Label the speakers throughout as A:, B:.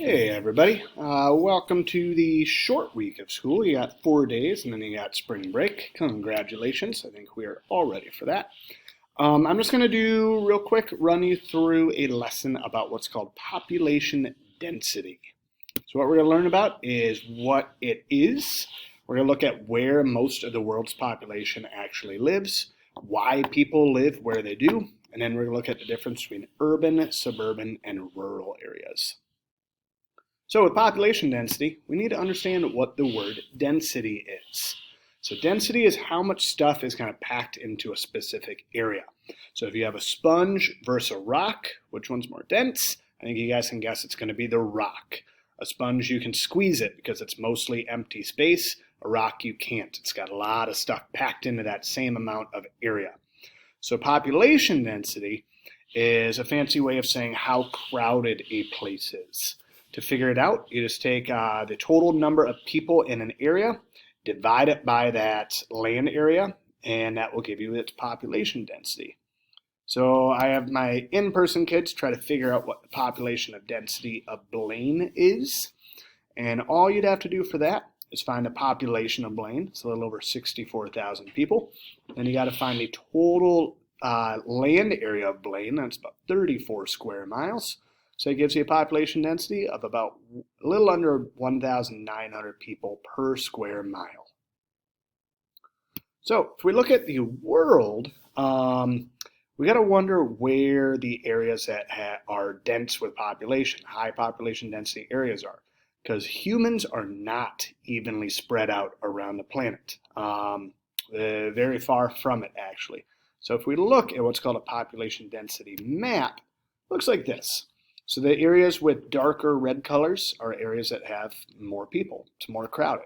A: Hey everybody, welcome to the short week of school. You got 4 days and then you got spring break. Congratulations, I think we are all ready for that. I'm just going to do real quick, run you through a lesson about what's called population density. So what we're going to learn about is what it is. We're going to look at where most of the world's population actually lives, why people live where they do, and then we're going to look at the difference between urban, suburban, and rural areas. So with population density, we need to understand what the word density is. So density is how much stuff is kind of packed into a specific area. So if you have a sponge versus a rock, which one's more dense? I think you guys can guess it's going to be the rock. A sponge, you can squeeze it because it's mostly empty space. A rock, you can't. It's got a lot of stuff packed into that same amount of area. So population density is a fancy way of saying how crowded a place is. To figure it out, you just take the total number of people in an area, divide it by that land area, and that will give you its population density. So I have my in-person kids try to figure out what the population of density of Blaine is. And all you'd have to do for that is find the population of Blaine. It's a little over 64,000 people. Then you got to find the total land area of Blaine. That's about 34 square miles. So it gives you a population density of about a little under 1,900 people per square mile. So if we look at the world, we got to wonder where the areas that are dense with population, high population density areas are, because humans are not evenly spread out around the planet. Very far from it, actually. So if we look at what's called a population density map, it looks like this. So the areas with darker red colors are areas that have more people. It's more crowded.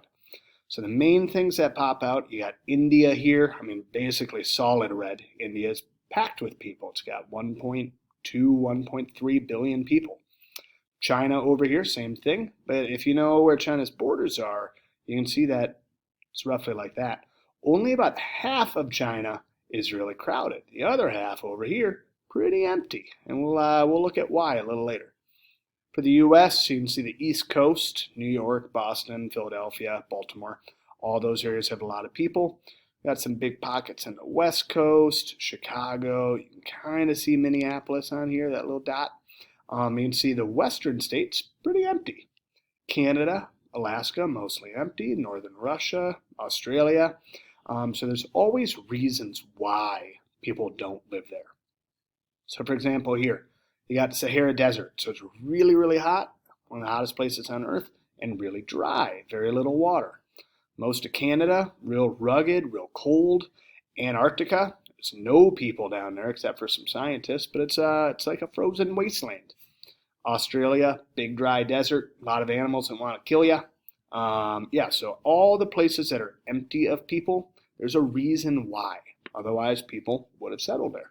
A: So the main things that pop out, you got India here. I mean, basically solid red. India is packed with people. It's got 1.2, 1.3 billion people. China over here, same thing. But if you know where China's borders are, you can see that it's roughly like that. Only about half of China is really crowded. The other half over here, pretty empty, and we'll look at why a little later. For the U.S., you can see the East Coast, New York, Boston, Philadelphia, Baltimore. All those areas have a lot of people. We've got some big pockets on the West Coast, Chicago. You can kind of see Minneapolis on here, that little dot. You can see the western states, pretty empty. Canada, Alaska, mostly empty. Northern Russia, Australia. So there's always reasons why people don't live there. So for example here, you got the Sahara Desert. So it's really, really hot, one of the hottest places on Earth, and really dry, very little water. Most of Canada, real rugged, real cold. Antarctica, there's no people down there except for some scientists, but it's like a frozen wasteland. Australia, big dry desert, a lot of animals that want to kill you. So all the places that are empty of people, there's a reason why. Otherwise, people would have settled there.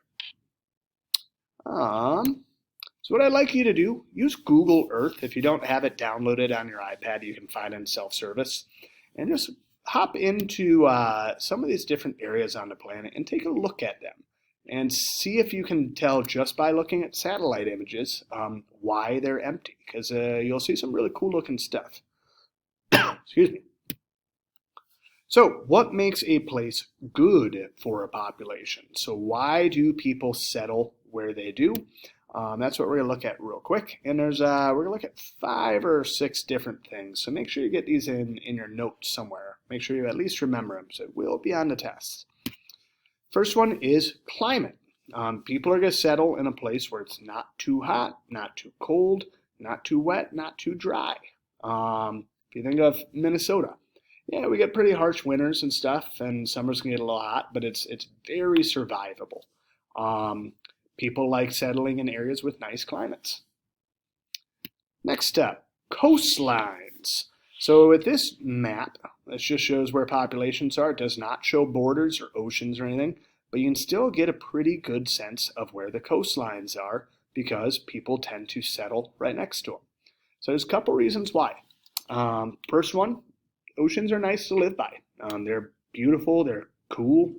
A: So what I'd like you to do, use Google Earth. If you don't have it downloaded on your iPad, you can find it in self-service. And just hop into some of these different areas on the planet and take a look at them. And see if you can tell just by looking at satellite images why they're empty. Because you'll see some really cool looking stuff. Excuse me. So what makes a place good for a population? So why do people settle where they do? That's what we're going to look at real quick. And we're going to look at 5 or 6 different things. So make sure you get these in your notes somewhere. Make sure you at least remember them. So it will be on the test. First one is climate. People are going to settle in a place where it's not too hot, not too cold, not too wet, not too dry. If you think of Minnesota, yeah, we get pretty harsh winters and stuff, and summers can get a little hot, but it's very survivable. People like settling in areas with nice climates. Next up, coastlines. So with this map, this just shows where populations are. It does not show borders or oceans or anything, but you can still get a pretty good sense of where the coastlines are because people tend to settle right next to them. So there's a couple reasons why. First one, oceans are nice to live by. They're beautiful, they're cool.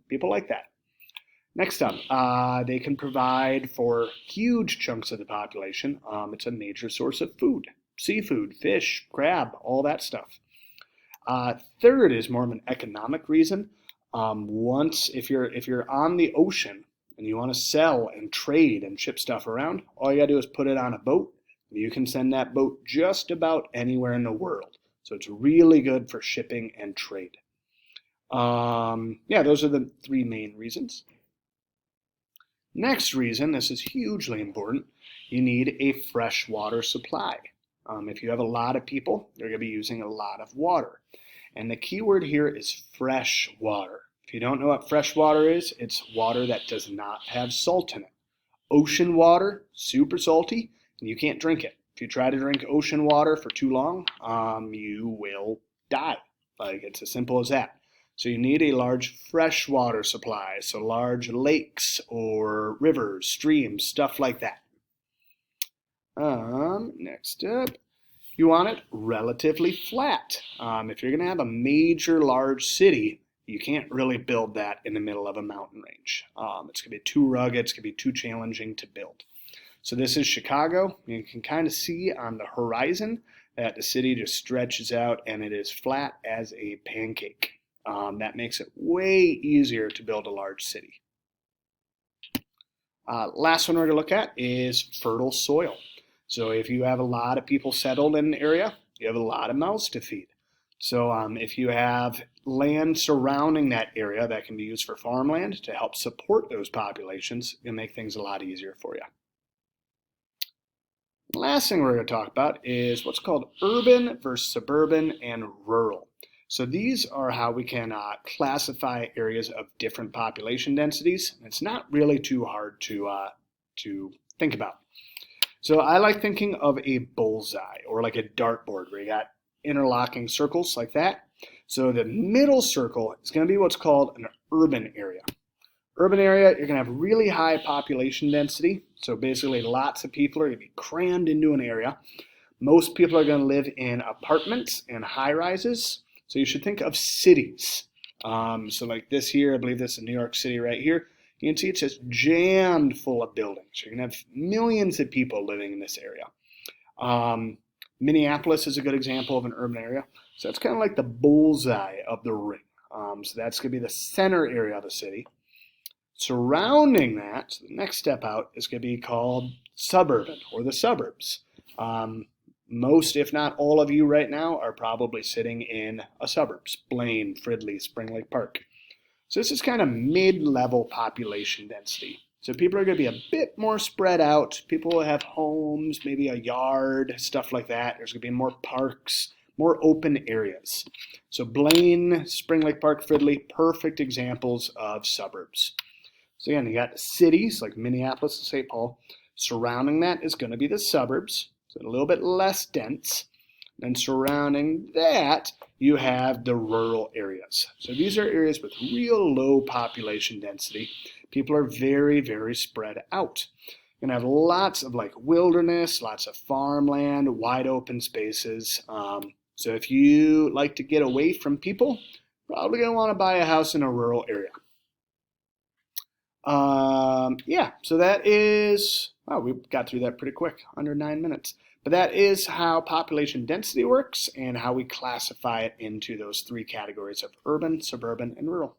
A: People like that. Next up, they can provide for huge chunks of the population. It's a major source of food, seafood, fish, crab, all that stuff. Third is more of an economic reason. Once if you're on the ocean and you want to sell and trade and ship stuff around, all you gotta do is put it on a boat. You can send that boat just about anywhere in the world. So it's really good for shipping and trade. Yeah, those are the three main reasons. Next reason, this is hugely important, you need a fresh water supply. If you have a lot of people, they're going to be using a lot of water. And the key word here is fresh water. If you don't know what fresh water is, it's water that does not have salt in it. Ocean water, super salty, and you can't drink it. If you try to drink ocean water for too long, you will die. Like, it's as simple as that. So you need a large freshwater supply, so large lakes or rivers, streams, stuff like that. Next up, you want it relatively flat. If you're going to have a major large city, you can't really build that in the middle of a mountain range. It's going to be too rugged, it's going to be too challenging to build. So this is Chicago. You can kind of see on the horizon that the city just stretches out and it is flat as a pancake. That makes it way easier to build a large city. Last one we're going to look at is fertile soil. So if you have a lot of people settled in an area, you have a lot of mouths to feed. So if you have land surrounding that area that can be used for farmland to help support those populations, it'll make things a lot easier for you. The last thing we're going to talk about is what's called urban versus suburban and rural. So these are how we can classify areas of different population densities. It's not really too hard to think about. So I like thinking of a bullseye or like a dartboard where you got interlocking circles like that. So the middle circle is going to be what's called an urban area. Urban area, you're going to have really high population density. So basically lots of people are going to be crammed into an area. Most people are going to live in apartments and high rises. So you should think of cities. So like this here, I believe this is New York City right here. You can see it's just jammed full of buildings. You're going to have millions of people living in this area. Minneapolis is a good example of an urban area. So it's kind of like the bullseye of the ring. So that's going to be the center area of the city. Surrounding that, so the next step out is going to be called suburban or the suburbs. Most, if not all of you right now, are probably sitting in a suburbs, Blaine, Fridley, Spring Lake Park. So this is kind of mid-level population density. So people are going to be a bit more spread out. People will have homes, maybe a yard, stuff like that. There's going to be more parks, more open areas. So Blaine, Spring Lake Park, Fridley, perfect examples of suburbs. So again, you got cities like Minneapolis and St. Paul. Surrounding that is going to be the suburbs. So a little bit less dense. And surrounding that, you have the rural areas. So these are areas with real low population density. People are very, very spread out. You're going to have lots of like wilderness, lots of farmland, wide open spaces. So if you like to get away from people, probably going to want to buy a house in a rural area. Yeah, so that is, wow, we got through that pretty quick, under 9 minutes. But that is how population density works and how we classify it into those three categories of urban, suburban, and rural.